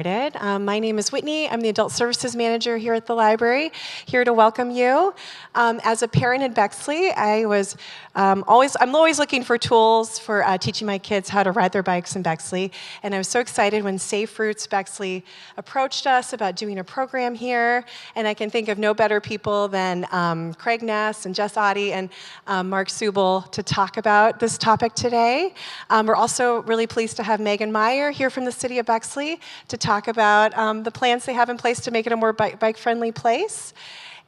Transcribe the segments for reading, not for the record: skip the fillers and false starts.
My name is Whitney. I'm the Adult Services Manager here at the library, here to welcome you. As a parent in Bexley, I'm always looking for tools for teaching my kids how to ride their bikes in Bexley, and I was so excited when Safe Routes Bexley approached us about doing a program here, and I can think of no better people than Craig Ness and Jess Audie and Mark Subel to talk about this topic today. We're also really pleased to have Megan Meyer here from the city of Bexley to talk about the plans they have in place to make it a more bike-friendly place.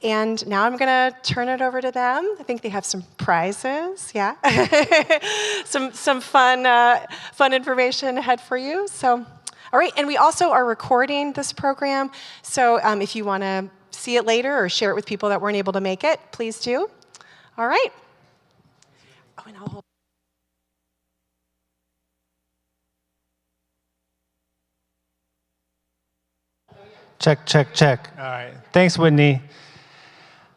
And now I'm going to turn it over to them. I think they have some prizes, yeah? some fun information ahead for you. So, all right, and we also are recording this program, so if you want to see it later or share it with people that weren't able to make it, please do. All right. Oh, and I'll hold. Check, check, check. All right. Thanks, Whitney.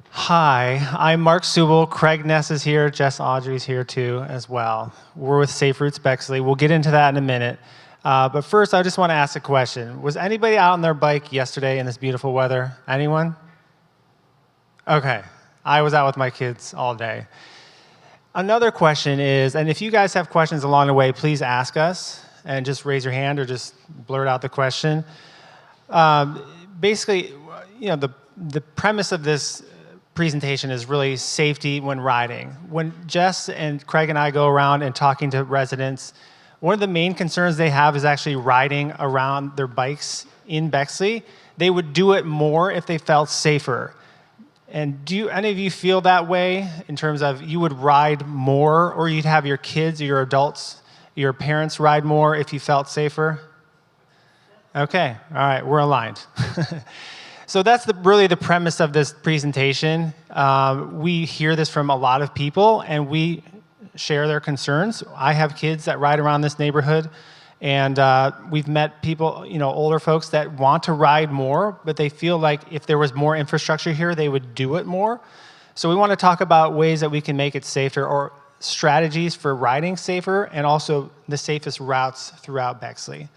Hi, I'm Mark Subel. Craig Ness is here. Jess Audrey's here too as well. We're with Safe Routes Bexley. We'll get into that in a minute. But first, I just want to ask a question. Was anybody out on their bike yesterday in this beautiful weather? Anyone? Okay. I was out with my kids all day. Another question is, and if you guys have questions along the way, please ask us and just raise your hand or just blurt out the question. Basically, you know, the premise of this presentation is really safety when riding. When Jess and Craig and I go around and talking to residents, one of the main concerns they have is actually riding around their bikes in Bexley. They would do it more if they felt safer. And do any of you feel that way in terms of you would ride more, or you'd have your kids or your adults, your parents ride more if you felt safer? Okay, all right, we're aligned. So that's really the premise of this presentation. We hear this from a lot of people, and we share their concerns. I have kids that ride around this neighborhood, and we've met people, you know, older folks that want to ride more, but they feel like if there was more infrastructure here, they would do it more. So we want to talk about ways that we can make it safer, or strategies for riding safer, and also the safest routes throughout Bexley.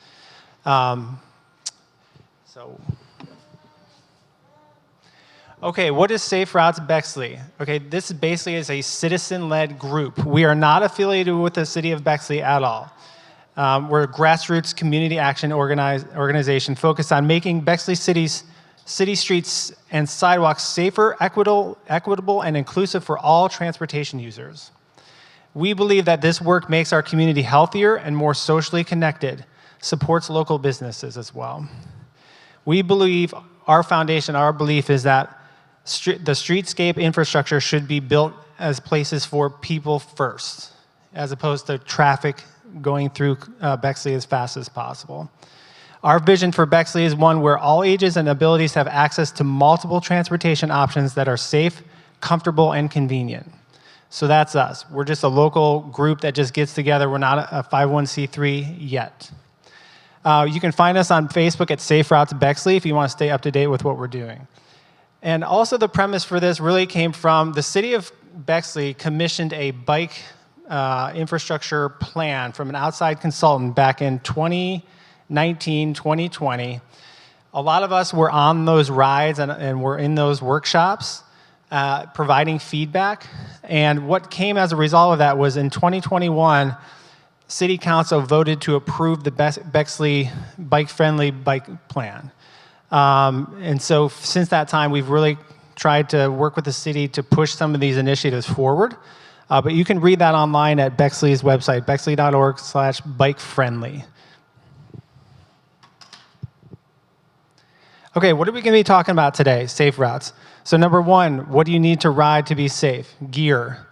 Okay, what is Safe Routes Bexley? Okay, this basically is a citizen-led group. We are not affiliated with the city of Bexley at all. We're a grassroots community action organization focused on making Bexley city streets and sidewalks safer, equitable, and inclusive for all transportation users. We believe that this work makes our community healthier and more socially connected, supports local businesses as well. We believe our foundation, our belief is that the streetscape infrastructure should be built as places for people first, as opposed to traffic going through Bexley as fast as possible. Our vision for Bexley is one where all ages and abilities have access to multiple transportation options that are safe, comfortable, and convenient. So that's us. We're just a local group that just gets together. We're not a 501c3 yet. You can find us on Facebook at Safe Routes Bexley if you want to stay up to date with what we're doing. And also the premise for this really came from the city of Bexley commissioned a bike infrastructure plan from an outside consultant back in 2019, 2020. A lot of us were on those rides and were in those workshops providing feedback. And what came as a result of that was in 2021, City Council voted to approve the Bexley bike-friendly bike plan. And so since that time, we've really tried to work with the city to push some of these initiatives forward. But you can read that online at Bexley's website, bexley.org/bike-friendly. Okay, what are we going to be talking about today? Safe routes. So number one, what do you need to ride to be safe? Gear.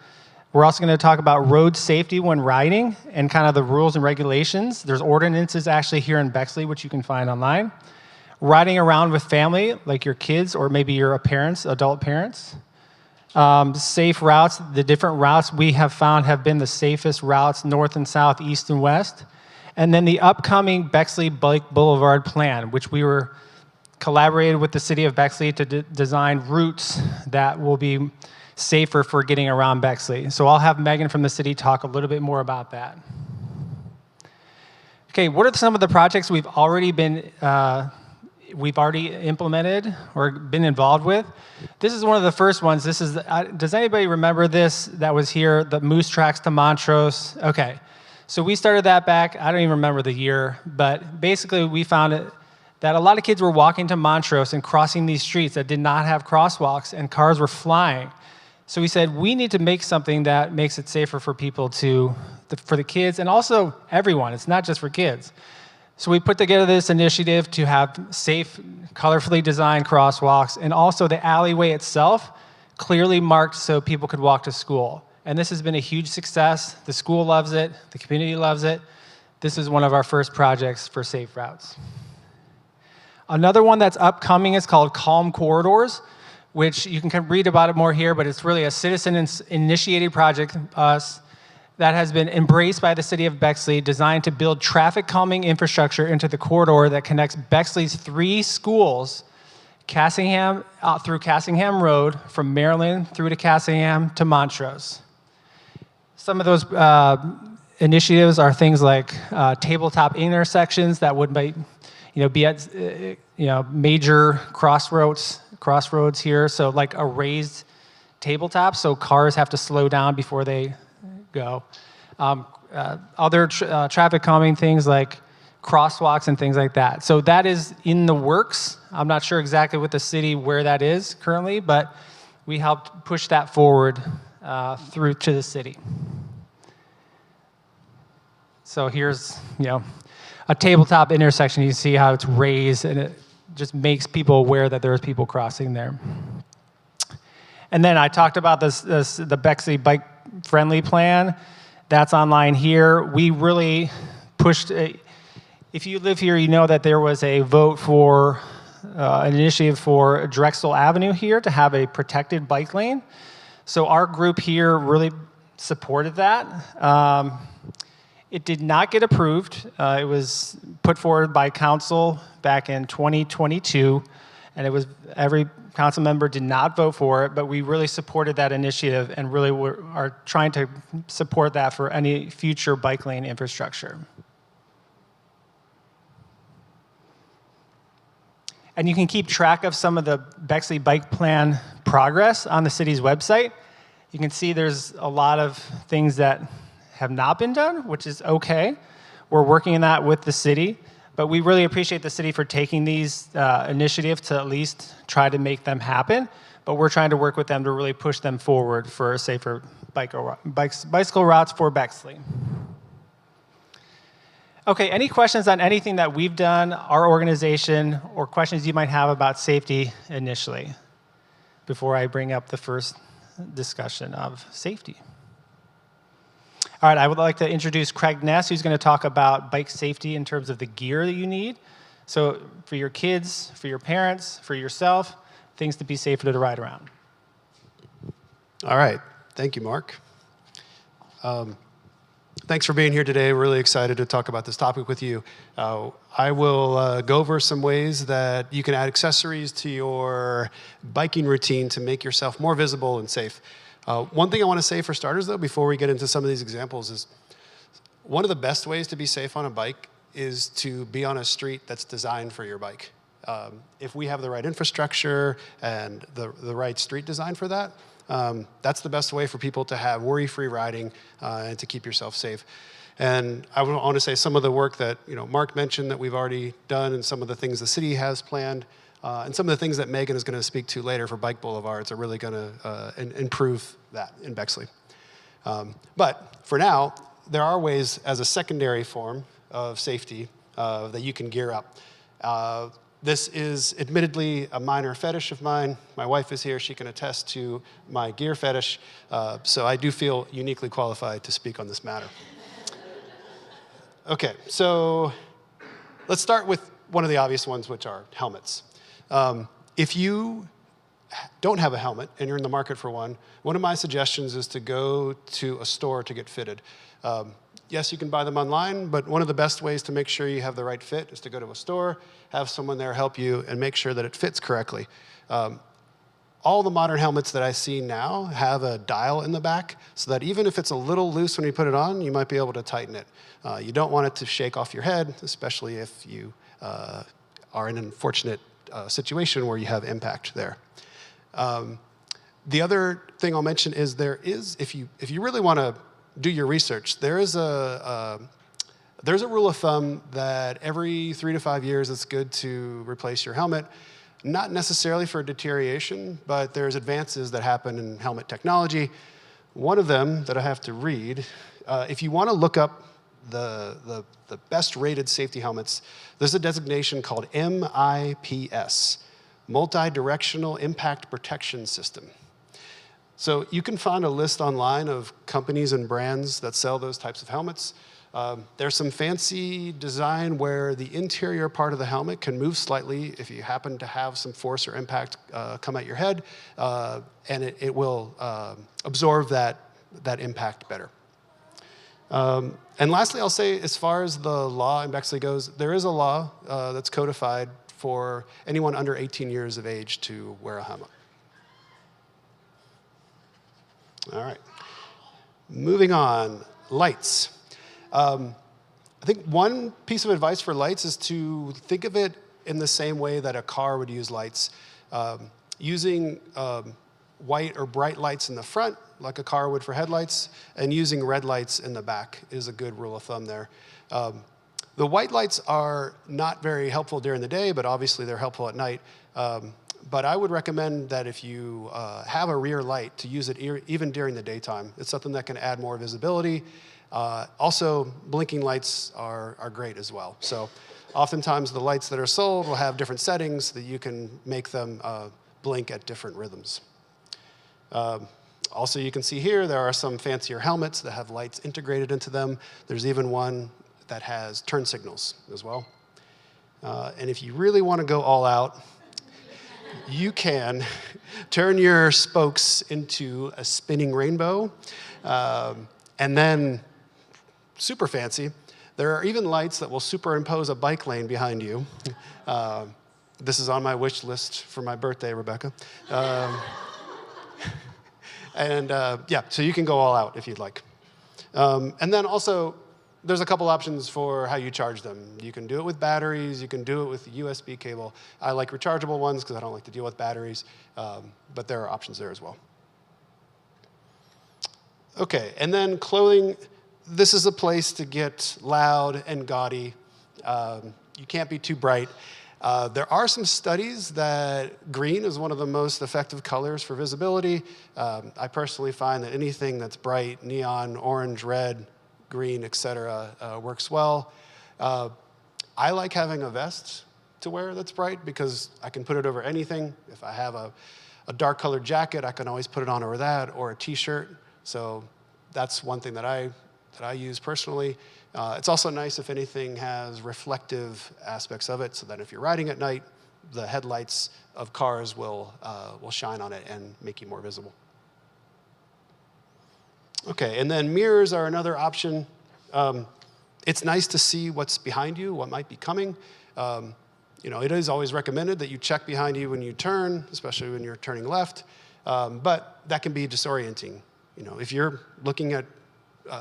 We're also going to talk about road safety when riding and kind of the rules and regulations. There's ordinances actually here in Bexley, which you can find online. Riding around with family, like your kids or maybe your parents, adult parents. Safe routes, the different routes we have found have been the safest routes, north and south, east and west. And then the upcoming Bexley Bike Boulevard plan, which we were collaborated with the city of Bexley to design routes that will be safer for getting around Bexley. So I'll have Megan from the city talk a little bit more about that. Okay, what are some of the projects we've already implemented or been involved with? This is one of the first ones. This is, does anybody remember this that was here, the Moose Tracks to Montrose? Okay, so we started that back, I don't even remember the year, but basically we found that a lot of kids were walking to Montrose and crossing these streets that did not have crosswalks, and cars were flying. So we said, we need to make something that makes it safer for people for the kids, and also everyone. It's not just for kids. So we put together this initiative to have safe, colorfully designed crosswalks, and also the alleyway itself clearly marked so people could walk to school. And this has been a huge success. The school loves it. The community loves it. This is one of our first projects for Safe Routes. Another one that's upcoming is called Calm Corridors, which you can read about it more here, but it's really a citizen-initiated project that has been embraced by the city of Bexley, designed to build traffic calming infrastructure into the corridor that connects Bexley's 3 schools, through Cassingham Road, from Maryland through to Cassingham to Montrose. Some of those initiatives are things like tabletop intersections that would be at major crossroads here. So like a raised tabletop, so cars have to slow down before they go. Other traffic calming things like crosswalks and things like that. So that is in the works. I'm not sure exactly with the city where that is currently, but we helped push that forward through to the city. So here's a tabletop intersection. You see how it's raised, and it just makes people aware that there's people crossing there. And then I talked about the Bexley Bike Friendly Plan. That's online here. We really pushed. If you live here, you know that there was a vote for an initiative for Drexel Avenue here to have a protected bike lane. So our group here really supported that. It did not get approved. It was put forward by council back in 2022, and every council member did not vote for it, but we really supported that initiative and really are trying to support that for any future bike lane infrastructure. And you can keep track of some of the Bexley Bike Plan progress on the city's website. You can see there's a lot of things that have not been done, which is okay. We're working on that with the city, but we really appreciate the city for taking these initiatives to at least try to make them happen, but we're trying to work with them to really push them forward for safer bicycle routes for Bexley. Okay, any questions on anything that we've done, our organization, or questions you might have about safety initially, before I bring up the first discussion of safety? All right, I would like to introduce Craig Ness, who's going to talk about bike safety in terms of the gear that you need. So for your kids, for your parents, for yourself, things to be safer to ride around. All right, thank you, Mark. Thanks for being here today. We're really excited to talk about this topic with you. I will go over some ways that you can add accessories to your biking routine to make yourself more visible and safe. One thing I want to say for starters, though, before we get into some of these examples, is one of the best ways to be safe on a bike is to be on a street that's designed for your bike. If we have the right infrastructure and the right street design for that, that's the best way for people to have worry-free riding and to keep yourself safe. And I want to say some of the work that Mark mentioned that we've already done, and some of the things the city has planned, and some of the things that Megan is going to speak to later for bike boulevards are really going to improve that in Bexley. But for now, there are ways as a secondary form of safety that you can gear up. This is admittedly a minor fetish of mine. My wife is here. She can attest to my gear fetish. So I do feel uniquely qualified to speak on this matter. Okay, so let's start with one of the obvious ones, which are helmets. If you don't have a helmet and you're in the market for one of my suggestions is to go to a store to get fitted. Yes, you can buy them online, but one of the best ways to make sure you have the right fit is to go to a store, have someone there help you, and make sure that it fits correctly. all the modern helmets that I see now have a dial in the back, so that even if it's a little loose when you put it on, you might be able to tighten it. You don't want it to shake off your head, especially if you are in an unfortunate situation where you have impact there. The other thing I'll mention is if you really want to do your research, there's a rule of thumb that every 3 to 5 years it's good to replace your helmet. Not necessarily for deterioration, but there's advances that happen in helmet technology. One of them that I have to read, if you want to look up the best rated safety helmets, there's a designation called MIPS, Multi-Directional Impact Protection System. So you can find a list online of companies and brands that sell those types of helmets. There's some fancy design where the interior part of the helmet can move slightly if you happen to have some force or impact come at your head, and it will absorb that impact better. And lastly, I'll say, as far as the law in Bexley goes, there is a law that's codified for anyone under 18 years of age to wear a helmet. All right. Moving on, lights. I think one piece of advice for lights is to think of it in the same way that a car would use lights. Using white or bright lights in the front, like a car would for headlights, and using red lights in the back is a good rule of thumb there. The white lights are not very helpful during the day, but obviously they're helpful at night. But I would recommend that if you have a rear light, to use it even during the daytime. It's something that can add more visibility. Also, blinking lights are great as well. So oftentimes the lights that are sold will have different settings that you can make them blink at different rhythms. Also, you can see here there are some fancier helmets that have lights integrated into them. There's even one that has turn signals as well. And if you really want to go all out, you can turn your spokes into a spinning rainbow. And then, super fancy, there are even lights that will superimpose a bike lane behind you. This is on my wish list for my birthday, Rebecca. Yeah, so you can go all out if you'd like. And then also, there's a couple options for how you charge them. You can do it with batteries, you can do it with a USB cable. I like rechargeable ones because I don't like to deal with batteries, but there are options there as well. Okay, and then clothing. This is a place to get loud and gaudy. You can't be too bright. There are some studies that green is one of the most effective colors for visibility. I personally find that anything that's bright, neon, orange, red, green, etc., works well. I like having a vest to wear that's bright because I can put it over anything. If I have a dark colored jacket, I can always put it on over that, or a t-shirt. So that's one thing that I use personally. It's also nice if anything has reflective aspects of it, so that if you're riding at night, the headlights of cars will shine on it and make you more visible. Okay, and then mirrors are another option. It's nice to see what's behind you, what might be coming. It is always recommended that you check behind you when you turn, especially when you're turning left, but that can be disorienting. If you're looking at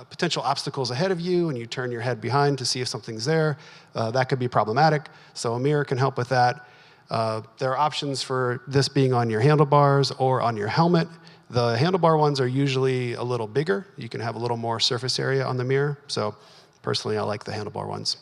potential obstacles ahead of you and you turn your head behind to see if something's there, that could be problematic. So a mirror can help with that. There are options for this being on your handlebars or on your helmet. The handlebar ones are usually a little bigger. You can have a little more surface area on the mirror. So personally, I like the handlebar ones.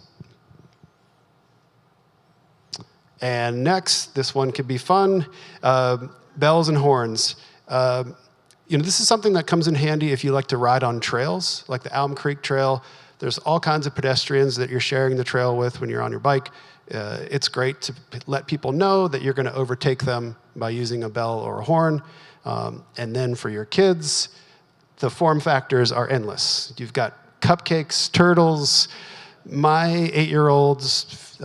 And next, this one could be fun, bells and horns. This is something that comes in handy if you like to ride on trails, like the Elm Creek Trail. There's all kinds of pedestrians that you're sharing the trail with when you're on your bike. It's great to let people know that you're going to overtake them by using a bell or a horn. And then for your kids, the form factors are endless. You've got cupcakes, turtles. My 8-year-old's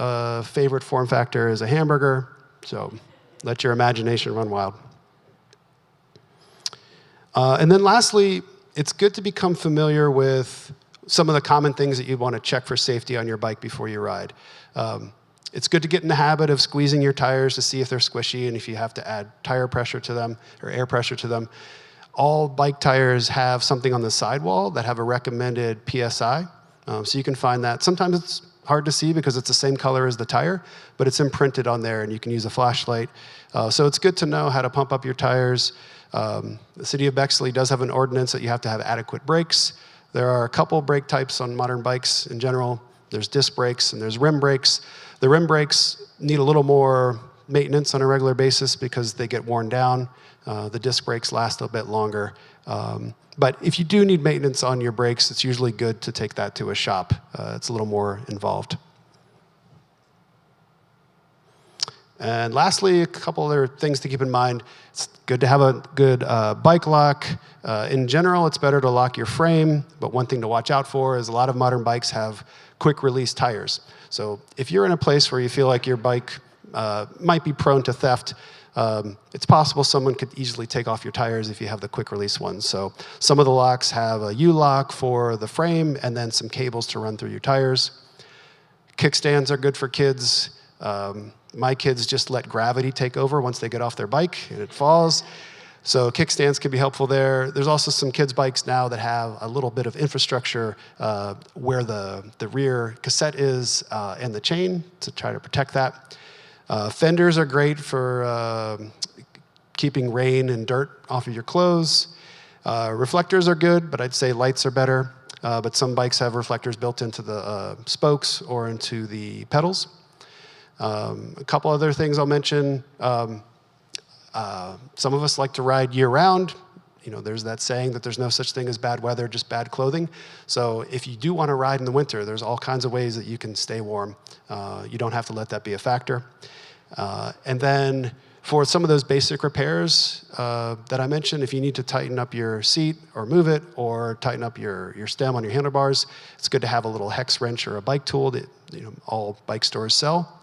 favorite form factor is a hamburger. So let your imagination run wild. And then lastly, it's good to become familiar with some of the common things that you want to check for safety on your bike before you ride. It's good to get in the habit of squeezing your tires to see if they're squishy and if you have to add tire pressure to them or air pressure to them. All bike tires have something on the sidewall that have a recommended PSI. So you can find that. Sometimes it's hard to see because it's the same color as the tire, but it's imprinted on there and you can use a flashlight. So it's good to know how to pump up your tires. The city of Bexley does have an ordinance that you have to have adequate brakes. There are a couple brake types on modern bikes in general. There's disc brakes and there's rim brakes. The rim brakes need a little more maintenance on a regular basis because they get worn down. The disc brakes last a bit longer. But if you do need maintenance on your brakes, it's usually good to take that to a shop. It's a little more involved. And lastly, a couple other things to keep in mind. It's good to have a good bike lock. In general, it's better to lock your frame, but one thing to watch out for is a lot of modern bikes have quick release tires. So if you're in a place where you feel like your bike might be prone to theft, it's possible someone could easily take off your tires if you have the quick release ones. So some of the locks have a U-lock for the frame and then some cables to run through your tires. Kickstands are good for kids. My kids just let gravity take over once they get off their bike and it falls. So kickstands can be helpful there. There's also some kids' bikes now that have a little bit of infrastructure where the rear cassette is and the chain to try to protect that. Fenders are great for keeping rain and dirt off of your clothes. Reflectors are good, but I'd say lights are better. But some bikes have reflectors built into the spokes or into the pedals. A couple other things I'll mention. Some of us like to ride year-round. You know, there's that saying that there's no such thing as bad weather, just bad clothing. So if you do want to ride in the winter, there's all kinds of ways that you can stay warm. You don't have to let that be a factor. And then for some of those basic repairs that I mentioned, if you need to tighten up your seat or move it or tighten up your stem on your handlebars, it's good to have a little hex wrench or a bike tool that all bike stores sell.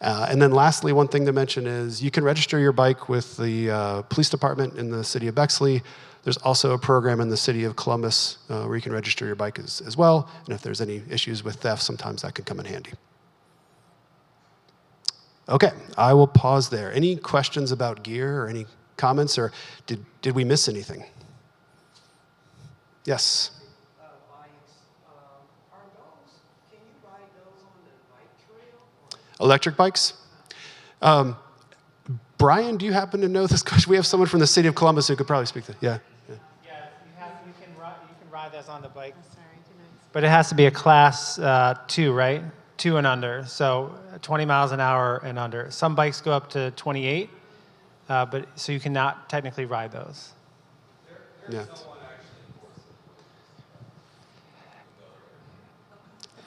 And then lastly, one thing to mention is you can register your bike with the police department in the city of Bexley. There's also a program in the city of Columbus where you can register your bike as well. And if there's any issues with theft, sometimes that can come in handy. Okay, I will pause there. Any questions about gear or any comments, or did we miss anything? Yes? Electric bikes? Brian, do you happen to know this question? We have someone from the city of Columbus who could probably speak to. Yeah. Yeah, you can ride those on the bike. But it has to be a class 2, right? 2 and under. So 20 miles an hour and under. Some bikes go up to 28, but so you cannot technically ride those. Yeah.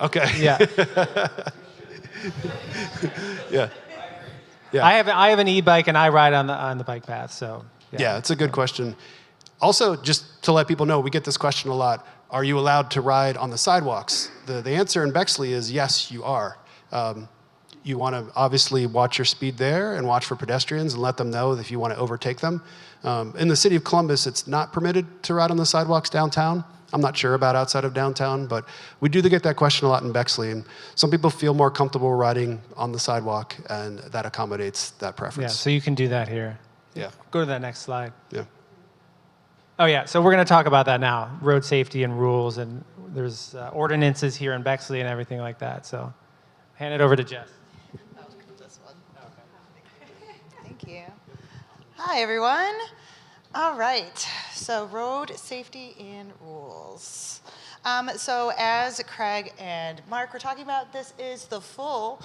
Okay. Yeah. Yeah. Yeah. I have an e-bike and I ride on the bike path. So yeah, it's a good question. Also, just to let people know, we get this question a lot. Are you allowed to ride on the sidewalks? The answer in Bexley is yes, you are. You want to obviously watch your speed there and watch for pedestrians and let them know if you want to overtake them. In the city of Columbus, it's not permitted to ride on the sidewalks downtown. I'm not sure about outside of downtown, but we do get that question a lot in Bexley. And some people feel more comfortable riding on the sidewalk, and that accommodates that preference. Yeah, so you can do that here. Yeah. Go to that next slide. Yeah. Oh yeah, so we're going to talk about that now, road safety and rules, and there's ordinances here in Bexley and everything like that. So hand it over to Jess. This one. Okay. Thank you. Hi, everyone. All right, so road safety and rules. So as Craig and Mark were talking about, this is the full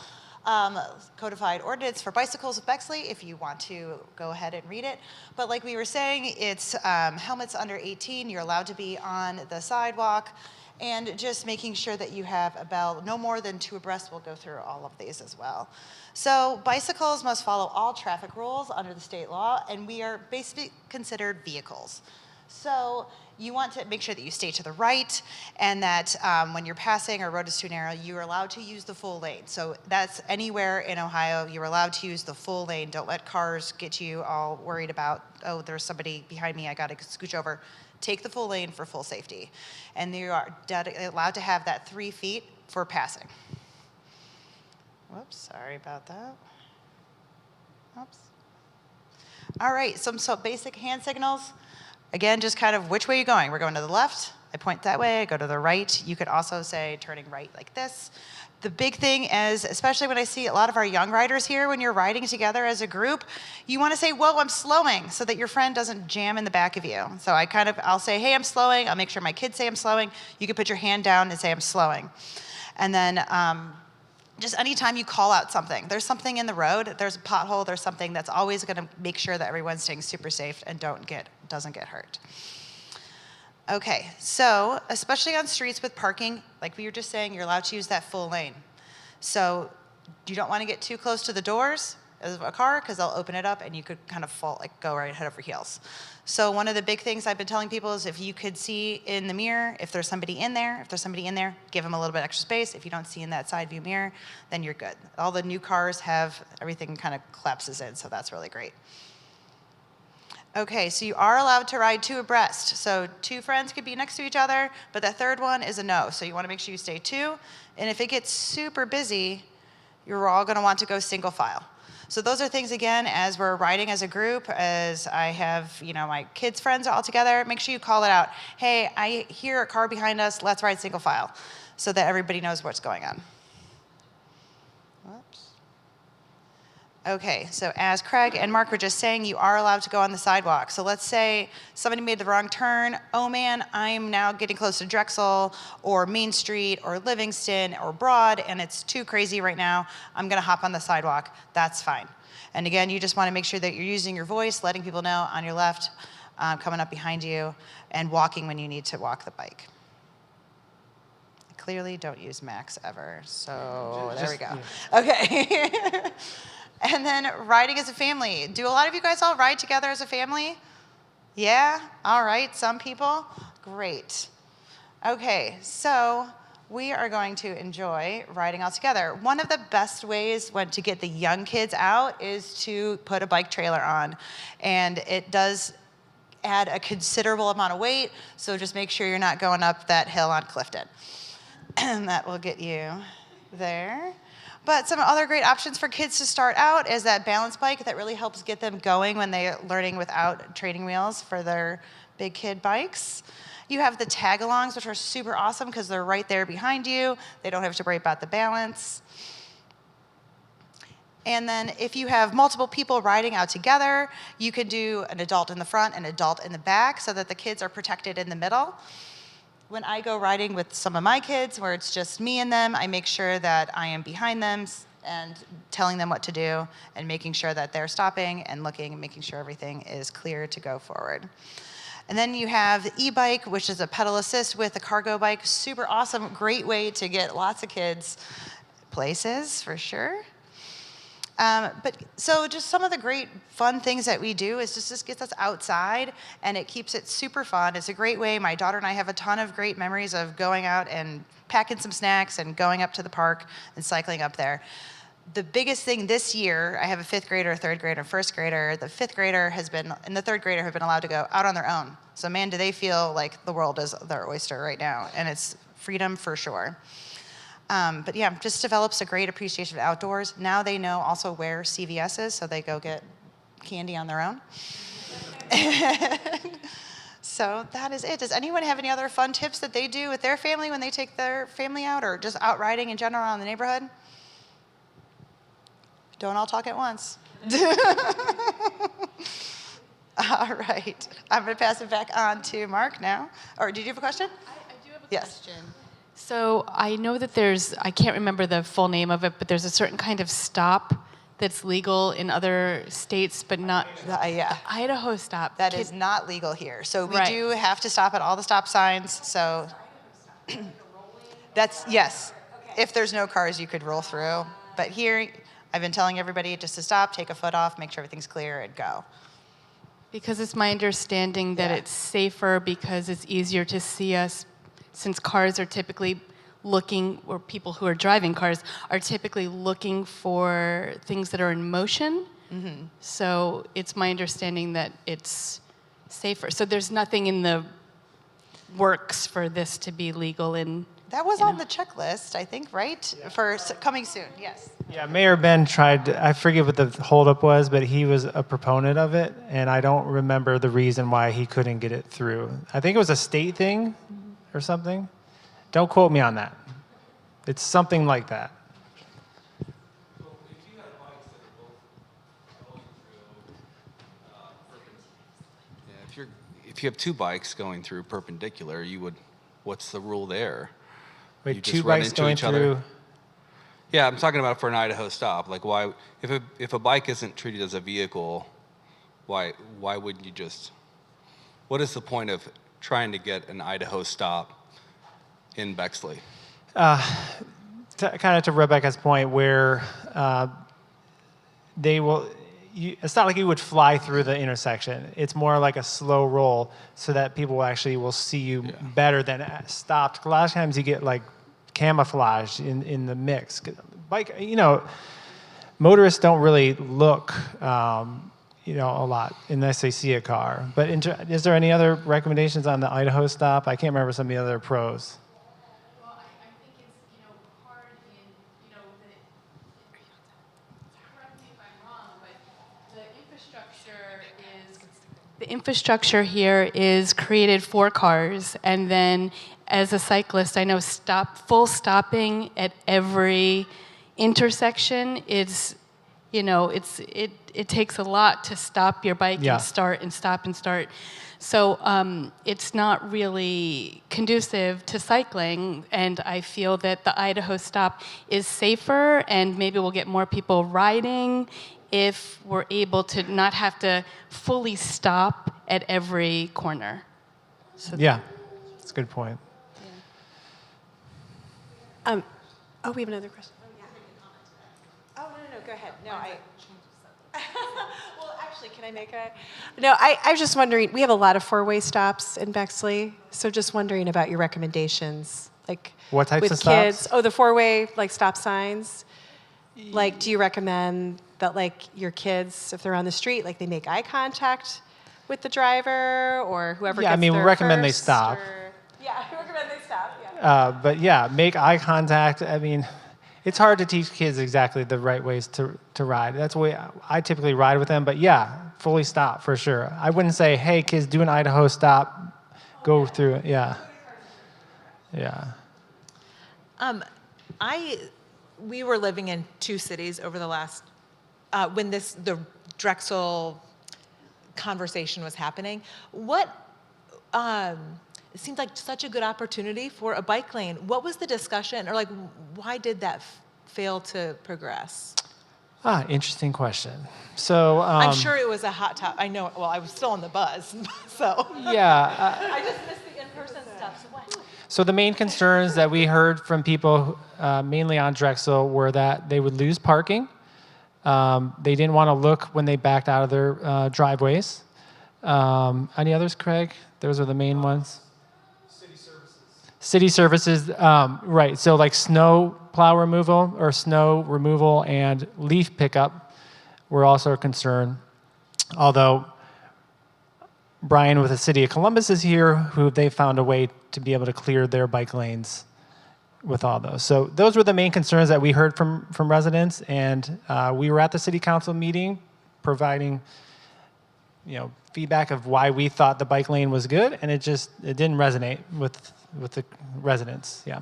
codified ordinance for bicycles of Bexley, if you want to go ahead and read it. But like we were saying, it's helmets under 18, you're allowed to be on the sidewalk, and just making sure that you have a belt, no more than 2 abreast. We'll go through all of these as well. So bicycles must follow all traffic rules under the state law, and we are basically considered vehicles. So you want to make sure that you stay to the right, and that when you're passing or road is too narrow, you are allowed to use the full lane. So that's anywhere in Ohio, you're allowed to use the full lane. Don't let cars get you all worried about, oh, there's somebody behind me, I gotta scooch over. Take the full lane for full safety. And you are allowed to have that 3 feet for passing. Whoops, sorry about that. Oops. All right, some basic hand signals. Again, just kind of which way are you going? We're going to the left. I point that way. I go to the right. You could also say turning right like this. The big thing is, especially when I see a lot of our young riders here, when you're riding together as a group, you want to say, whoa, I'm slowing, so that your friend doesn't jam in the back of you. So I'll say, hey, I'm slowing. I'll make sure my kids say I'm slowing. You can put your hand down and say I'm slowing. And then just anytime you call out something, there's something in the road, there's a pothole, there's something that's always going to make sure that everyone's staying super safe and doesn't get hurt. Okay, so especially on streets with parking, like we were just saying, you're allowed to use that full lane. So you don't want to get too close to the doors of a car because they'll open it up and you could kind of fall, like go right head over heels. So one of the big things I've been telling people is if you could see in the mirror, if there's somebody in there, give them a little bit extra space. If you don't see in that side view mirror, then you're good. All the new cars have everything kind of collapses in, so that's really great. Okay, so you are allowed to ride two abreast. So two friends could be next to each other, but the third one is a no. So you want to make sure you stay two. And if it gets super busy, you're all going to want to go single file. So those are things, again, as we're riding as a group, as I have, my kids' friends all together, make sure you call it out. Hey, I hear a car behind us, let's ride single file, so that everybody knows what's going on. Whoops. Okay, so as Craig and Mark were just saying, you are allowed to go on the sidewalk. So let's say somebody made the wrong turn. Oh man, I'm now getting close to Drexel or Main Street or Livingston or Broad, and it's too crazy right now. I'm gonna hop on the sidewalk. That's fine. And again, you just wanna make sure that you're using your voice, letting people know on your left, coming up behind you, and walking when you need to walk the bike. I clearly don't use Max ever, so there we go. Yeah. Okay. And then riding as a family. Do a lot of you guys all ride together as a family? Yeah? All right, some people? Great. Okay, so we are going to enjoy riding all together. One of the best ways to get the young kids out is to put a bike trailer on. And it does add a considerable amount of weight, so just make sure you're not going up that hill on Clifton. And that will get you there. But some other great options for kids to start out is that balance bike that really helps get them going when they're learning without training wheels for their big kid bikes. You have the tag-alongs, which are super awesome because they're right there behind you. They don't have to worry about the balance. And then if you have multiple people riding out together, you can do an adult in the front and an adult in the back so that the kids are protected in the middle. When I go riding with some of my kids, where it's just me and them, I make sure that I am behind them and telling them what to do and making sure that they're stopping and looking and making sure everything is clear to go forward. And then you have the e-bike, which is a pedal assist with a cargo bike. Super awesome, great way to get lots of kids places, for sure. So just some of the great fun things that we do is just gets us outside and it keeps it super fun. It's a great way. My daughter and I have a ton of great memories of going out and packing some snacks and going up to the park and cycling up there. The biggest thing this year, I have a 5th grader, a 3rd grader, a 1st grader. The 5th grader and the 3rd grader have been allowed to go out on their own. So man, do they feel like the world is their oyster right now. And it's freedom for sure. But yeah, just develops a great appreciation of outdoors. Now they know also where CVS is, so they go get candy on their own. So that is it. Does anyone have any other fun tips that they do with their family when they take their family out, or just out riding in general around the neighborhood? Don't all talk at once. All right. I'm going to pass it back on to Mark now. Or did you have a question? I do have a Yes. question. So I know that I can't remember the full name of it, but there's a certain kind of stop that's legal in other states, but not Yeah. Idaho stop. That is not legal here. So we Right. do have to stop at all the stop signs. So that's, yes. If there's no cars, you could roll through. But here, I've been telling everybody just to stop, take a foot off, make sure everything's clear, and go. Because it's my understanding that Yeah. it's safer because it's easier to see us, since cars are typically looking, or people who are driving cars are typically looking for things that are in motion. Mm-hmm. So it's my understanding that it's safer. So there's nothing in the works for this to be legal in That was on the checklist, I think, right? For coming soon, yes. Yeah, Mayor Ben tried, I forget what the holdup was, but he was a proponent of it, and I don't remember the reason why he couldn't get it through. I think it was a state thing or something. Don't quote me on that. It's something like that. If you have two bikes going through perpendicular, what's the rule there? Wait, You two just run bikes into going each other? through. Yeah, I'm talking about for an Idaho stop. Like, why, if a bike isn't treated as a vehicle, why wouldn't you just? What is the point of trying to get an Idaho stop in Bexley? Kind of to Rebecca's point, where they will. It's not like you would fly through the intersection. It's more like a slow roll, so that people actually will see you better than stopped. A lot of times you get like camouflage in the mix. Bike, motorists don't really look, a lot unless they see a car. But is there any other recommendations on the Idaho stop? I can't remember some of the other pros. Well, I think it's, hard in, correct me if I'm wrong, but the infrastructure here is created for cars, and then as a cyclist, I know full stopping at every intersection is, it takes a lot to stop your bike and start and stop and start. So it's not really conducive to cycling, and I feel that the Idaho stop is safer, and maybe we'll get more people riding if we're able to not have to fully stop at every corner. So Yeah, that's a good point. We have another question. Oh, no, go ahead. No, well, actually, can I make a? No, I was just wondering, we have a lot of four-way stops in Bexley, so just wondering about your recommendations. Like, what types with of stops? kids. Oh, the four-way, like, stop signs. Like, do you recommend that, like, your kids, if they're on the street, like, they make eye contact with the driver or whoever gets there we recommend they first, stop. Yeah, we recommend they stop, yeah. But yeah, make eye contact. I mean, it's hard to teach kids exactly the right ways to ride. That's the way I typically ride with them. But yeah, fully stop for sure. I wouldn't say, hey, kids, do an Idaho stop, go through it. Yeah. We were living in two cities over the last, when the Drexel conversation was happening. It seemed like such a good opportunity for a bike lane. What was the discussion, or like, why did that fail to progress? Interesting question. So I'm sure it was a hot topic. I know. Well, I was still on the bus, so yeah. I just missed the in-person stuff. So what? So the main concerns that we heard from people, mainly on Drexel, were that they would lose parking. They didn't want to look when they backed out of their driveways. Any others, Craig? Those are the main ones. City services, right. So like snow plow removal or snow removal and leaf pickup were also a concern. Although Brian with the City of Columbus is here, who they found a way to be able to clear their bike lanes with all those. So those were the main concerns that we heard from residents, and we were at the City Council meeting providing feedback of why we thought the bike lane was good, and it didn't resonate with the residents. Yeah.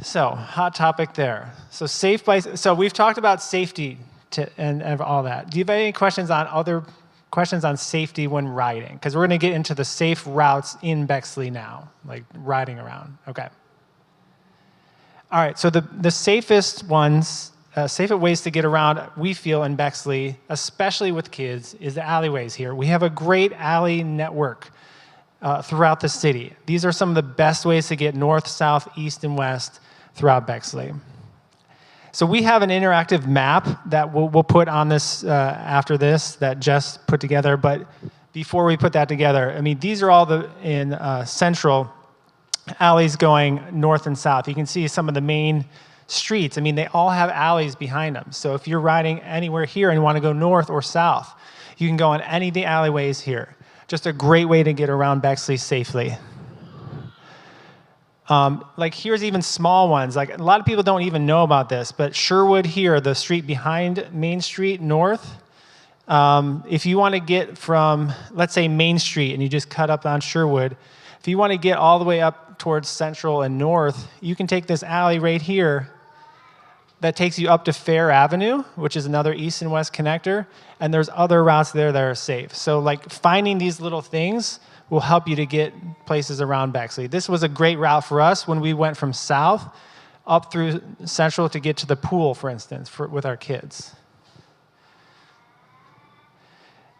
So hot topic there. So safe bikes. So we've talked about safety and all that. Do you have any questions on safety when riding? Because we're going to get into the safe routes in Bexley now, like riding around. Okay. All right. So the safest ones. Safer ways to get around, we feel, in Bexley, especially with kids, is the alleyways here. We have a great alley network throughout the city. These are some of the best ways to get north, south, east, and west throughout Bexley. So we have an interactive map that we'll put on this after this that Jess put together. But before we put that together, I mean, these are all in central alleys going north and south. You can see some of the main streets. I mean, they all have alleys behind them. So if you're riding anywhere here and want to go north or south, you can go on any of the alleyways here. Just a great way to get around Bexley safely. Like here's even small ones. Like a lot of people don't even know about this, but Sherwood here, the street behind Main Street North, if you want to get from, let's say Main Street and you just cut up on Sherwood, if you want to get all the way up towards Central and North, you can take this alley right here that takes you up to Fair Avenue, which is another east and west connector, and there's other routes there that are safe. So like finding these little things will help you to get places around Bexley. This was a great route for us when we went from south up through Central to get to the pool, for instance, with our kids.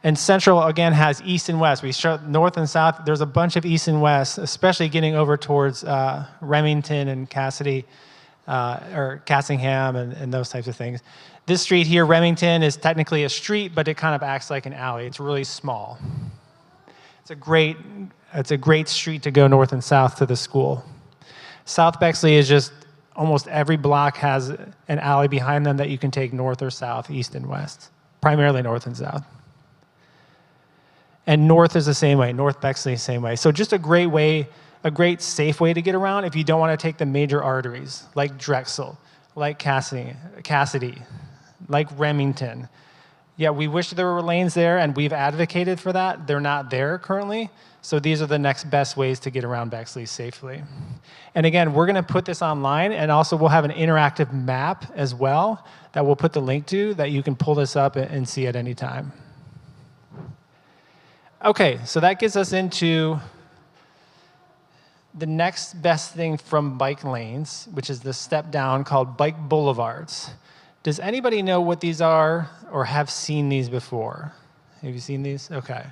And Central, again, has east and west. We show north and south. There's a bunch of east and west, especially getting over towards Remington and Cassidy, or Cassingham and those types of things. This street here, Remington, is technically a street, but it kind of acts like an alley. It's really small. It's a great street to go north and south to the school. South Bexley is just almost every block has an alley behind them that you can take north or south, east and west, primarily north and south. And north is the same way, North Bexley, same way. So just a great way, a great safe way to get around if you don't want to take the major arteries, like Drexel, like Cassidy, like Remington. Yeah, we wish there were lanes there, and we've advocated for that. They're not there currently. So these are the next best ways to get around Bexley safely. And again, we're going to put this online, and also we'll have an interactive map as well that we'll put the link to that you can pull this up and see at any time. Okay, so that gets us into the next best thing from bike lanes, which is the step down called bike boulevards. Does anybody know what these are or have seen these before? Have you seen these? Okay.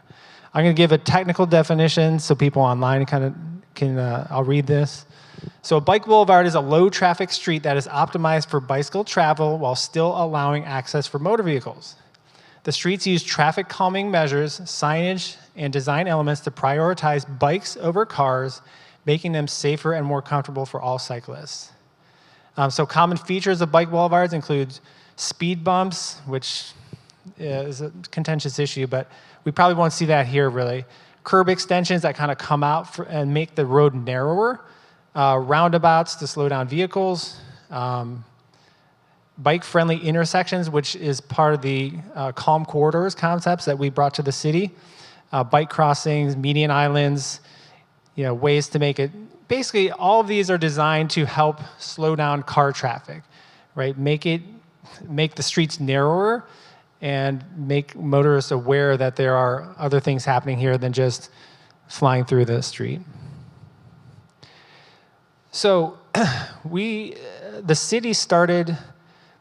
I'm going to give a technical definition so people online I'll read this. So a bike boulevard is a low traffic street that is optimized for bicycle travel while still allowing access for motor vehicles. The streets use traffic calming measures, signage, and design elements to prioritize bikes over cars, making them safer and more comfortable for all cyclists. So common features of bike boulevards include speed bumps, which is a contentious issue, but we probably won't see that here really. Curb extensions that kind of come out and make the road narrower, roundabouts to slow down vehicles, bike-friendly intersections, which is part of the calm corridors concepts that we brought to the city, bike crossings, median islands, ways to make it. Basically, all of these are designed to help slow down car traffic, right? Make the streets narrower and make motorists aware that there are other things happening here than just flying through the street. So the city started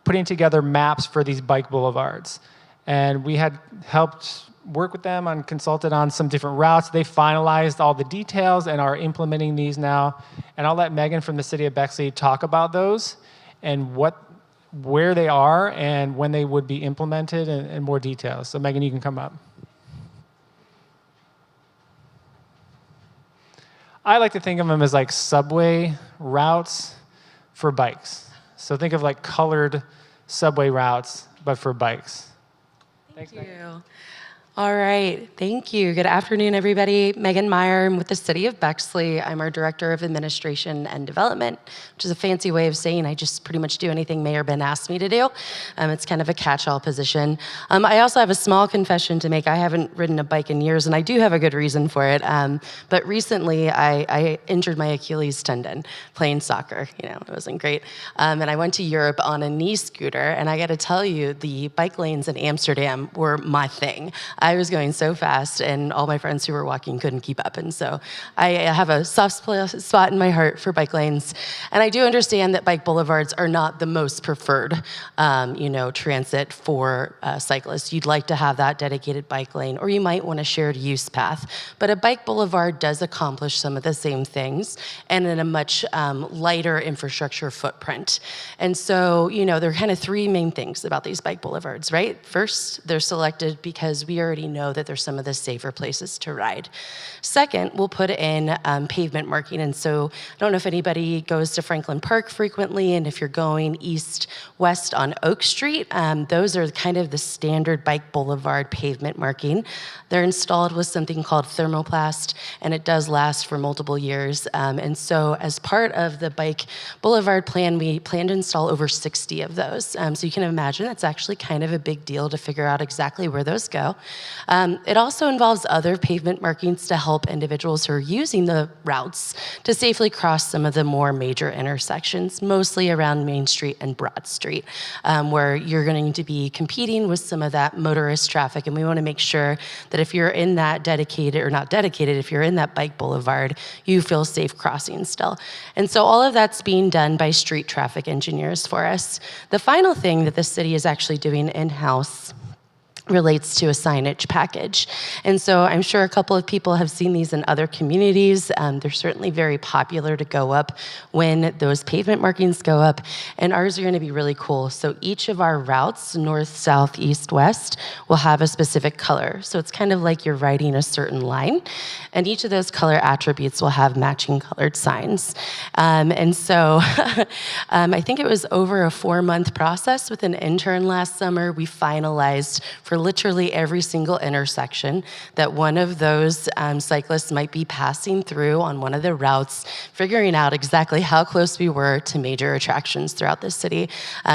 putting together maps for these bike boulevards. And we had helped work with them and consulted on some different routes. They finalized all the details and are implementing these now. And I'll let Megan from the city of Bexley talk about those and where they are and when they would be implemented and more details. So Megan, you can come up. I like to think of them as like subway routes for bikes. So think of like colored subway routes, but for bikes. Thank you. All right, thank you. Good afternoon, everybody. Megan Meyer, I'm with the City of Bexley. I'm our Director of Administration and Development, which is a fancy way of saying I just pretty much do anything Mayor Ben asked me to do. It's kind of a catch-all position. I also have a small confession to make. I haven't ridden a bike in years, and I do have a good reason for it. But recently, I injured my Achilles tendon playing soccer. It wasn't great. And I went to Europe on a knee scooter, and I got to tell you, the bike lanes in Amsterdam were my thing. I was going so fast, and all my friends who were walking couldn't keep up. And so I have a soft spot in my heart for bike lanes. And I do understand that bike boulevards are not the most preferred, transit for cyclists. You'd like to have that dedicated bike lane, or you might want a shared use path. But a bike boulevard does accomplish some of the same things, and in a much lighter infrastructure footprint. And so, there are kind of three main things about these bike boulevards, right? First, they're selected because we are already know that there's some of the safer places to ride. Second, we'll put in pavement marking. And so I don't know if anybody goes to Franklin Park frequently, and if you're going east-west on Oak Street, those are kind of the standard bike boulevard pavement marking. They're installed with something called thermoplast, and it does last for multiple years. And so as part of the bike boulevard plan, we plan to install over 60 of those. So you can imagine it's actually kind of a big deal to figure out exactly where those go. It also involves other pavement markings to help individuals who are using the routes to safely cross some of the more major intersections, mostly around Main Street and Broad Street, where you're going to be competing with some of that motorist traffic. And we want to make sure that if you're in that dedicated, or not dedicated, if you're in that bike boulevard, you feel safe crossing still. And so all of that's being done by street traffic engineers for us. The final thing that the city is actually doing in-house relates to a signage package. And so I'm sure a couple of people have seen these in other communities. They're certainly very popular to go up when those pavement markings go up, and ours are going to be really cool. So each of our routes, north, south, east, west, will have a specific color. So it's kind of like you're riding a certain line, and each of those color attributes will have matching colored signs. And so I think it was over a 4-month process with an intern last summer. We finalized for literally every single intersection that one of those cyclists might be passing through on one of the routes, figuring out exactly how close we were to major attractions throughout the city.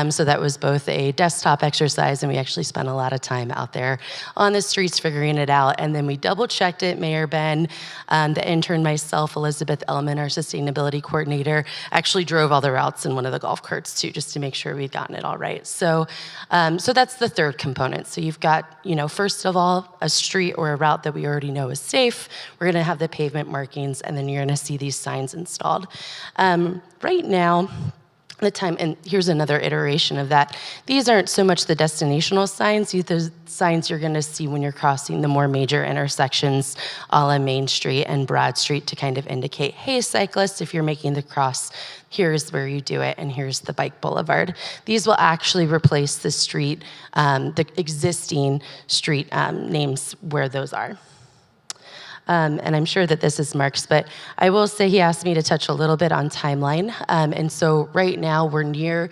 So that was both a desktop exercise, and we actually spent a lot of time out there on the streets figuring it out. And then we double-checked it. Mayor Ben, the intern, myself, Elizabeth Ellman, our sustainability coordinator, actually drove all the routes in one of the golf carts too, just to make sure we'd gotten it all right. So that's the third component. So you've got, first of all, a street or a route that we already know is safe. We're going to have the pavement markings, and then you're going to see these signs installed. Right now, the time, and here's another iteration of that. These aren't so much the destinational signs. These are the signs you're going to see when you're crossing the more major intersections, a la Main Street and Broad Street, to kind of indicate, hey, cyclists, if you're making the cross, here's where you do it, and here's the bike boulevard. These will actually replace the street, the existing street names where those are. And I'm sure that this is Mark's, but I will say he asked me to touch a little bit on timeline. And so right now we're near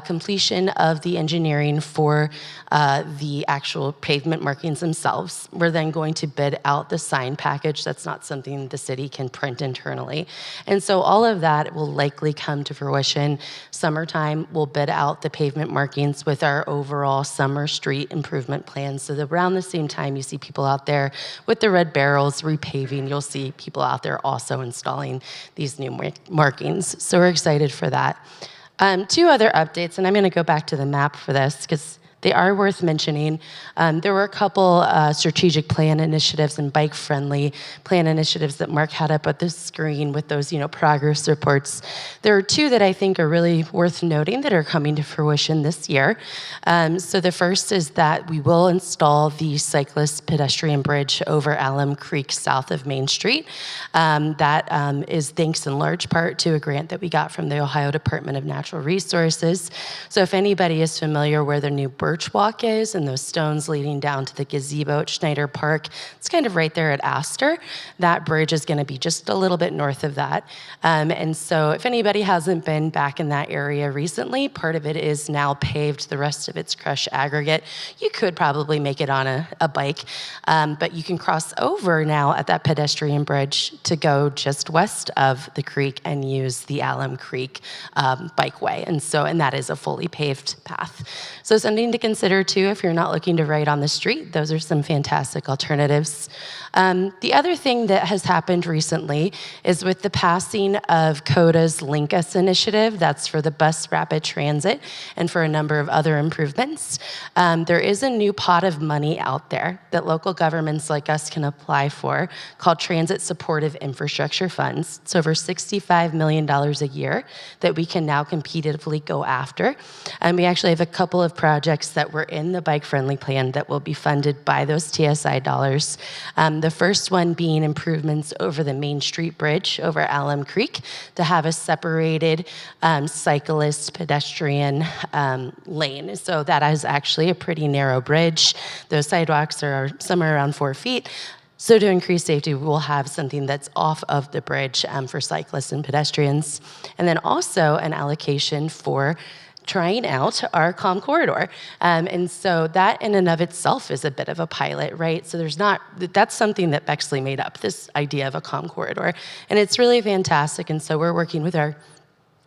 completion of the engineering for the actual pavement markings themselves. We're then going to bid out the sign package. That's not something the city can print internally. And so all of that will likely come to fruition. Summertime, we'll bid out the pavement markings with our overall summer street improvement plan. So around the same time you see people out there with the red barrels repaving, you'll see people out there also installing these new markings. So we're excited for that. 2 other updates, and I'm going to go back to the map for this because they are worth mentioning. There were a couple strategic plan initiatives and bike-friendly plan initiatives that Mark had up at the screen with those, progress reports. There are 2 that I think are really worth noting that are coming to fruition this year. So the first is that we will install the cyclist pedestrian bridge over Alum Creek south of Main Street. That is thanks in large part to a grant that we got from the Ohio Department of Natural Resources. So if anybody is familiar where the new Birch Walk is and those stones leading down to the gazebo at Schneider Park, it's kind of right there at Astor. That bridge is going to be just a little bit north of that. And so if anybody hasn't been back in that area recently, part of it is now paved, the rest of it's crushed aggregate. You could probably make it on a bike, but you can cross over now at that pedestrian bridge to go just west of the creek and use the Alum Creek bikeway. And that is a fully paved path. So something to consider too if you're not looking to ride on the street. Those are some fantastic alternatives. The other thing that has happened recently is with the passing of CODA's Link Us initiative. That's for the bus rapid transit and for a number of other improvements. There is a new pot of money out there that local governments like us can apply for called Transit Supportive Infrastructure Funds. It's over $65 million a year that we can now competitively go after. And we actually have a couple of projects projects that were in the bike-friendly plan that will be funded by those TSI dollars. The first one being improvements over the Main Street Bridge over Alum Creek to have a separated cyclist pedestrian lane. So that is actually a pretty narrow bridge. Those sidewalks are somewhere around 4 feet. So to increase safety, we'll have something that's off of the bridge for cyclists and pedestrians. And then also an allocation for trying out our calm corridor. And so that in and of itself is a bit of a pilot, right? So that's something that Bexley made up, this idea of a calm corridor. And it's really fantastic. And so we're working with our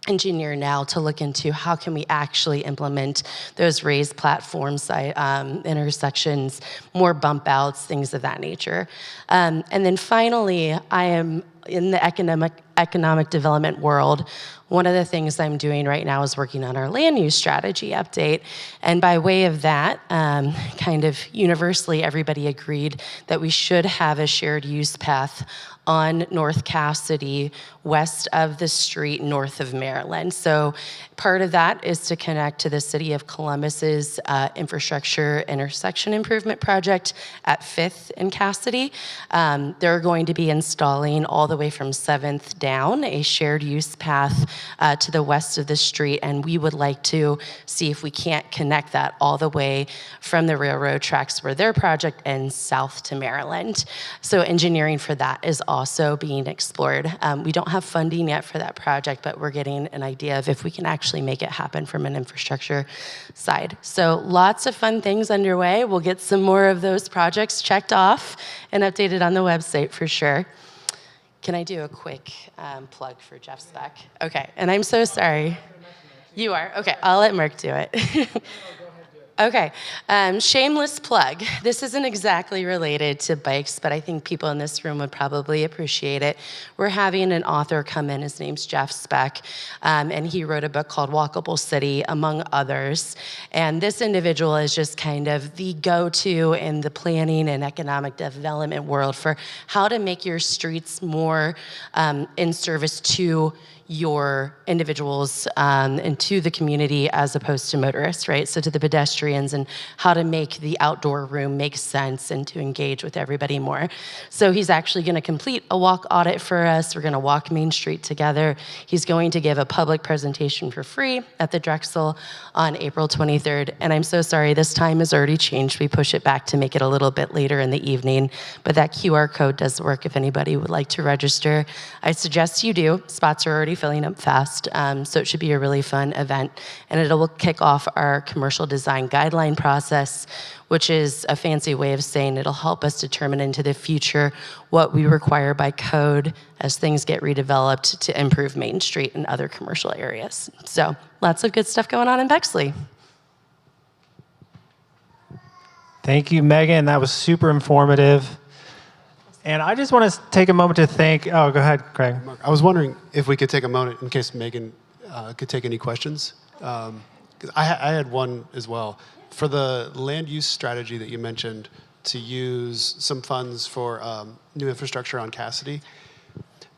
engineer now to look into how can we actually implement those raised platforms, intersections, more bump outs, things of that nature. And then finally, I am in the economic development world. One of the things I'm doing right now is working on our land use strategy update. And by way of that, kind of universally, everybody agreed that we should have a shared use path on North Cassidy, west of the street, north of Maryland. So part of that is to connect to the City of Columbus's infrastructure intersection improvement project at 5th and Cassidy. They're going to be installing all the way from 7th down a shared use path to the west of the street, and we would like to see if we can't connect that all the way from the railroad tracks where their project ends south to Maryland. So engineering for that is also being explored. We don't have funding yet for that project, but we're getting an idea of if we can actually make it happen from an infrastructure side. So lots of fun things underway. We'll get some more of those projects checked off and updated on the website for sure. Can I do a quick plug for Jeff Speck? Okay, and I'm so sorry. You are? Okay, I'll let Mark do it. Okay, shameless plug. This isn't exactly related to bikes, but I think people in this room would probably appreciate it. We're having an author come in, his name's Jeff Speck, and he wrote a book called Walkable City, among others. And this individual is just kind of the go-to in the planning and economic development world for how to make your streets more in service to your individuals and to the community as opposed to motorists, right? So to the pedestrians, and how to make the outdoor room make sense and to engage with everybody more. So he's actually gonna complete a walk audit for us. We're gonna walk Main Street together. He's going to give a public presentation for free at the Drexel on April 23rd. And I'm so sorry, this time has already changed. We push it back to make it a little bit later in the evening, but that QR code does work if anybody would like to register. I suggest you do. Spots are already filling up fast, so it should be a really fun event. And it'll kick off our commercial design guideline process, which is a fancy way of saying it'll help us determine into the future what we require by code as things get redeveloped to improve Main Street and other commercial areas. So lots of good stuff going on in Bexley. Thank you, Megan. That was super informative. And I just want to take a moment to thank, oh, go ahead, Craig. Mark, I was wondering if we could take a moment in case Megan could take any questions. 'Cause I had one as well. For the land use strategy that you mentioned to use some funds for new infrastructure on Cassidy,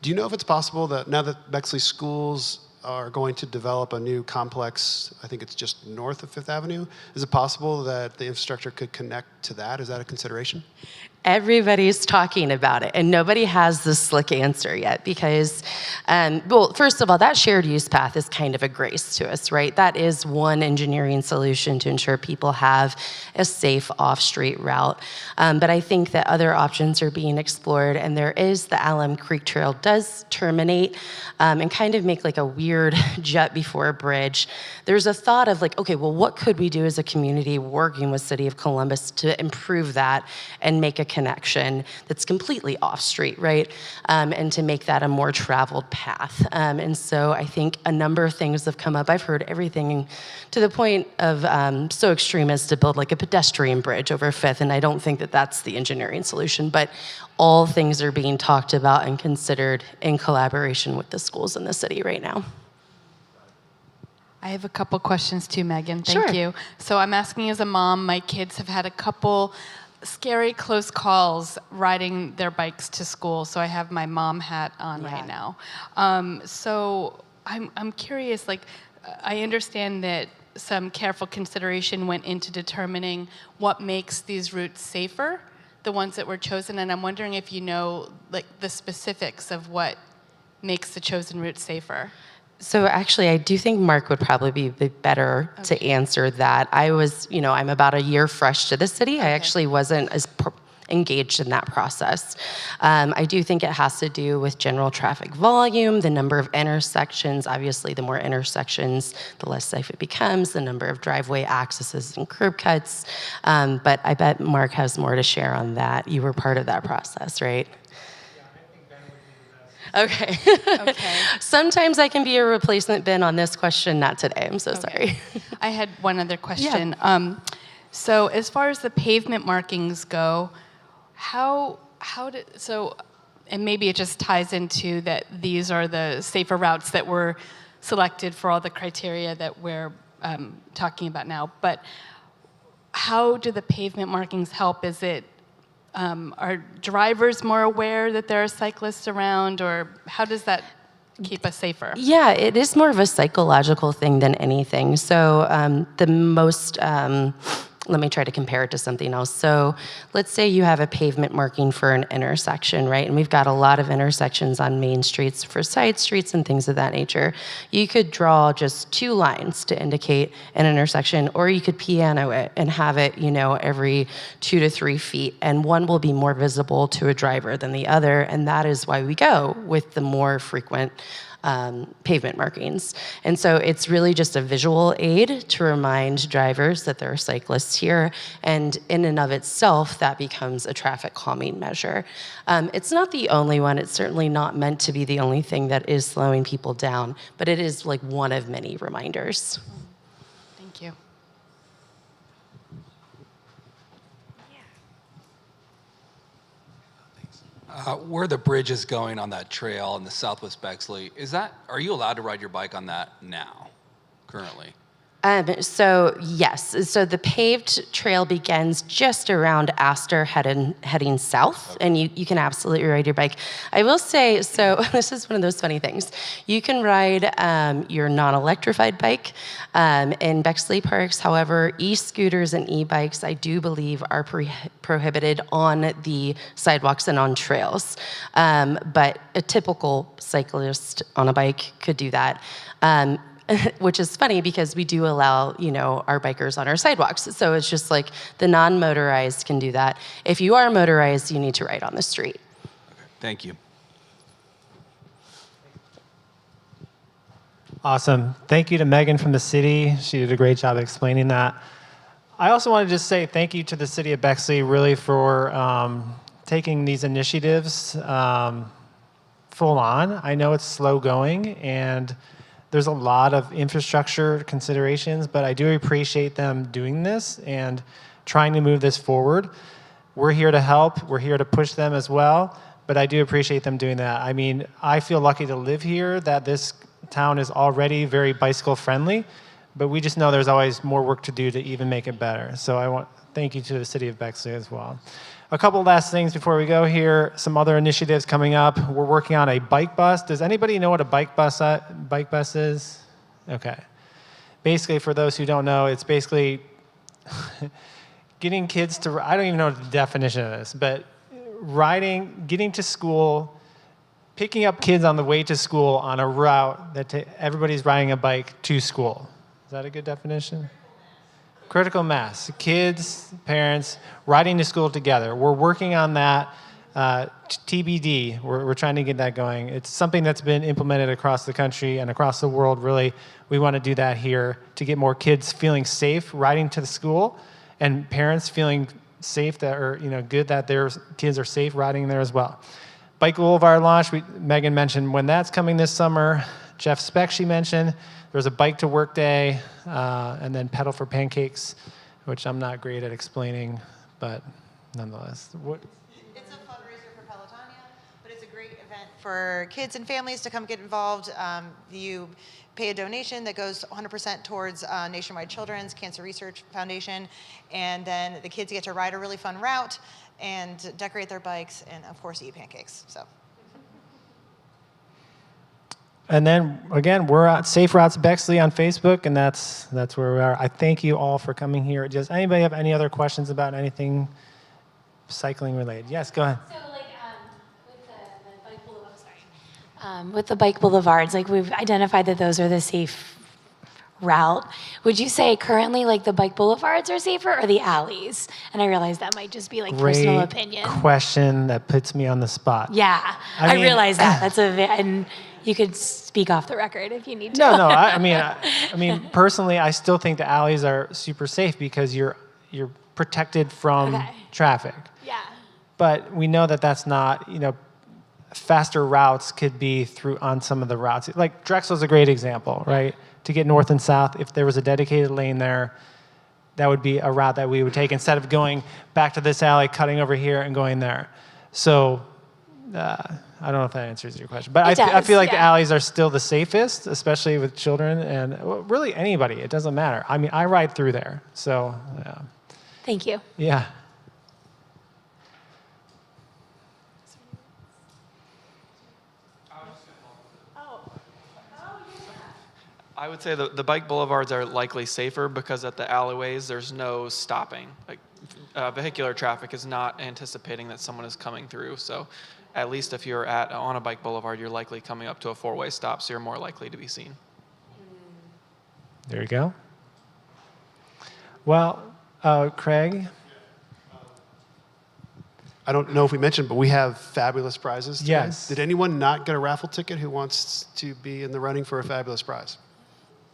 do you know if it's possible that now that Bexley schools are going to develop a new complex, I think it's just north of 5th Avenue, is it possible that the infrastructure could connect to that? Is that a consideration? Everybody's talking about it, and nobody has the slick answer yet because, well, first of all, that shared use path is kind of a grace to us, right? That is one engineering solution to ensure people have a safe off-street route. But I think that other options are being explored, and there is the Alum Creek Trail does terminate and kind of make like a weird jut before a bridge. There's a thought of like, okay, well, what could we do as a community working with City of Columbus to improve that and make a connection that's completely off-street, right? And to make that a more traveled path. And so I think a number of things have come up. I've heard everything to the point of so extreme as to build like a pedestrian bridge over 5th, and I don't think that that's the engineering solution, but all things are being talked about and considered in collaboration with the schools in the city right now. I have a couple questions too, Megan. Thank you. So I'm asking as a mom, my kids have had a couple scary close calls riding their bikes to school, so I have my mom hat on right now. So I'm curious, like, I understand that some careful consideration went into determining what makes these routes safer, the ones that were chosen, and I'm wondering if you know like the specifics of what makes the chosen route safer. So actually, I do think Mark would probably be better to answer that. I'm about a year fresh to the city. I actually wasn't as engaged in that process. I do think it has to do with general traffic volume, the number of intersections. Obviously, the more intersections, the less safe it becomes, the number of driveway accesses and curb cuts. But I bet Mark has more to share on that. You were part of that process, right? Okay. Okay. Sometimes I can be a replacement bin on this question, not today. I'm so sorry. I had one other question. So as far as the pavement markings go, and maybe it just ties into that these are the safer routes that were selected for all the criteria that we're talking about now, but how do the pavement markings help? Is it, are drivers more aware that there are cyclists around, or how does that keep us safer? Yeah, it is more of a psychological thing than anything. So the most, let me try to compare it to something else. So let's say you have a pavement marking for an intersection, right? And we've got a lot of intersections on main streets for side streets and things of that nature. You could draw just 2 lines to indicate an intersection, or you could piano it and have it, every 2 to 3 feet. And one will be more visible to a driver than the other. And that is why we go with the more frequent pavement markings. And so it's really just a visual aid to remind drivers that there are cyclists here, and in and of itself, that becomes a traffic calming measure. It's not the only one. It's certainly not meant to be the only thing that is slowing people down, but it is like one of many reminders. Thank you. Where the bridge is going on that trail in the Southwest Bexley, are you allowed to ride your bike on that now, currently? So yes, so the paved trail begins just around Astor heading south, and you can absolutely ride your bike. I will say, so this is one of those funny things. You can ride your non-electrified bike in Bexley parks. However, e-scooters and e-bikes, I do believe, are prohibited on the sidewalks and on trails. But a typical cyclist on a bike could do that. Which is funny because we do allow, our bikers on our sidewalks. So it's just like the non-motorized can do that. If you are motorized, you need to ride on the street. Okay, thank you. Awesome. Thank you to Megan from the city. She did a great job explaining that. I also want to just say thank you to the city of Bexley really for taking these initiatives full on. I know it's slow going, and there's a lot of infrastructure considerations, but I do appreciate them doing this and trying to move this forward. We're here to help. We're here to push them as well, but I do appreciate them doing that. I mean, I feel lucky to live here, that this town is already very bicycle friendly, but we just know there's always more work to do to even make it better. So I want thank you to the city of Bexley as well. A couple last things before we go here. Some other initiatives coming up. We're working on a bike bus. Does anybody know what a bike bus is? Okay. Basically, for those who don't know, it's basically getting kids to, I don't even know the definition of this, but getting to school, picking up kids on the way to school on a route that everybody's riding a bike to school. Is that a good definition? Critical mass, kids, parents, riding to school together. We're working on that. TBD, we're trying to get that going. It's something that's been implemented across the country and across the world, really. We want to do that here to get more kids feeling safe riding to the school, and parents feeling safe good that their kids are safe riding there as well. Bike Boulevard launch, Megan mentioned when that's coming this summer. Jeff Speck, she mentioned. There's a bike to work day, and then pedal for pancakes, which I'm not great at explaining, but nonetheless. It's a fundraiser for Pelotonia, but it's a great event for kids and families to come get involved. You pay a donation that goes 100% towards Nationwide Children's Cancer Research Foundation, and then the kids get to ride a really fun route and decorate their bikes and, of course, eat pancakes. So. And then again, we're at Safe Routes Bexley on Facebook, and that's where we are. I thank you all for coming here. Does anybody have any other questions about anything cycling related? Yes, go ahead. So like with the bike boulevards, like we've identified that those are the safe route. Would you say currently like the bike boulevards are safer or the alleys? And I realize that might just be like personal opinion. Question that puts me on the spot. Yeah, I realize that. That's and you could speak off the record if you need to. No. I mean, personally, I still think the alleys are super safe because you're protected from traffic. Yeah. But we know that that's not, faster routes could be on some of the routes. Like Drexel's a great example, right? To get north and south, if there was a dedicated lane there, that would be a route that we would take instead of going back to this alley, cutting over here, and going there. So I don't know if that answers your question. But I feel like the alleys are still the safest, especially with children and really anybody. It doesn't matter. I mean, I ride through there. So, yeah. Thank you. Yeah. I would say the bike boulevards are likely safer because at the alleyways there's no stopping. Like vehicular traffic is not anticipating that someone is coming through. So at least if you're on a bike boulevard, you're likely coming up to a four-way stop, so you're more likely to be seen. There you go. Well, Craig? I don't know if we mentioned, but we have fabulous prizes today. Yes. Did anyone not get a raffle ticket who wants to be in the running for a fabulous prize?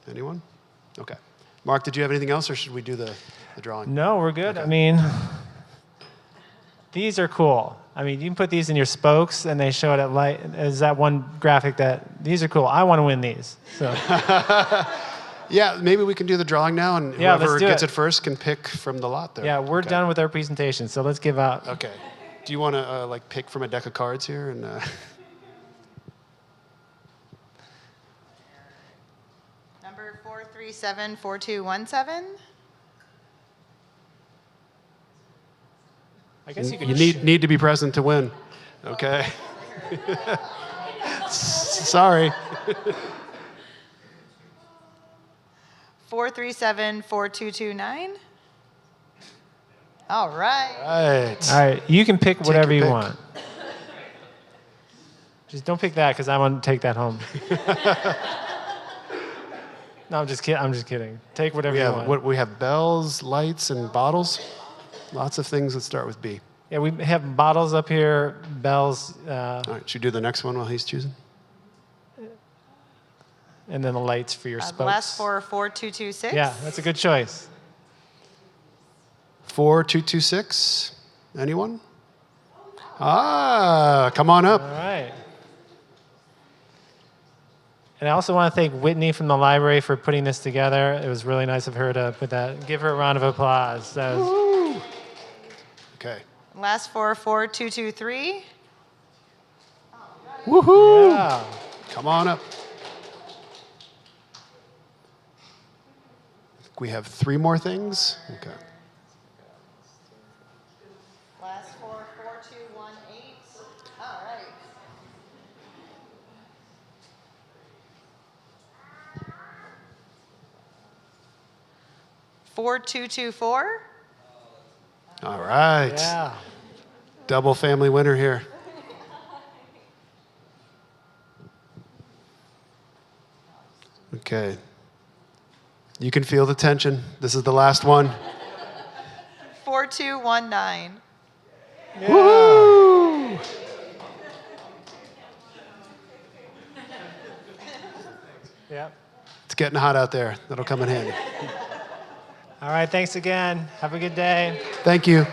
Anyone? Okay. Mark, did you have anything else, or should we do the drawing? No, we're good. Okay. I mean, these are cool. I mean, you can put these in your spokes, and they show it at light. Is that one graphic that these are cool? I want to win these. So. Yeah, maybe we can do the drawing now, and Yeah, whoever let's do gets it it first can pick from the lot there. Yeah, we're done with our presentation, so let's give out. Okay. Do you want to pick from a deck of cards here? And Number 4374217. I guess you could. you need to be present to win. Okay. Sorry. 4374229. All right. Right. All right, you can pick whatever you pick. want. Just don't pick that because I want to take that home. No, I'm just kidding. Take whatever you want. We have bells, lights, and bottles. Lots of things that start with B. Yeah, we have bottles up here, bells, All right, should we do the next one while he's choosing? and then the lights for your The spokes. last four are 4226. Yeah, that's a good choice. 4226. Anyone? Ah, come on up. All right. And I also want to thank Whitney from the library for putting this together. It was really nice of her to put that. Give her a round of applause. That was, Okay. Last four are 4223. Woohoo! yeah. Come on up. We have 3 more things. Okay. Last four, 4218. All right. Four, 224. All right. Yeah. Double family winner here. Okay. You can feel the tension. This is the last one. 4219. Woo! Yep. It's getting hot out there. That'll come in handy. All right, thanks again. Have a good day. Thank you.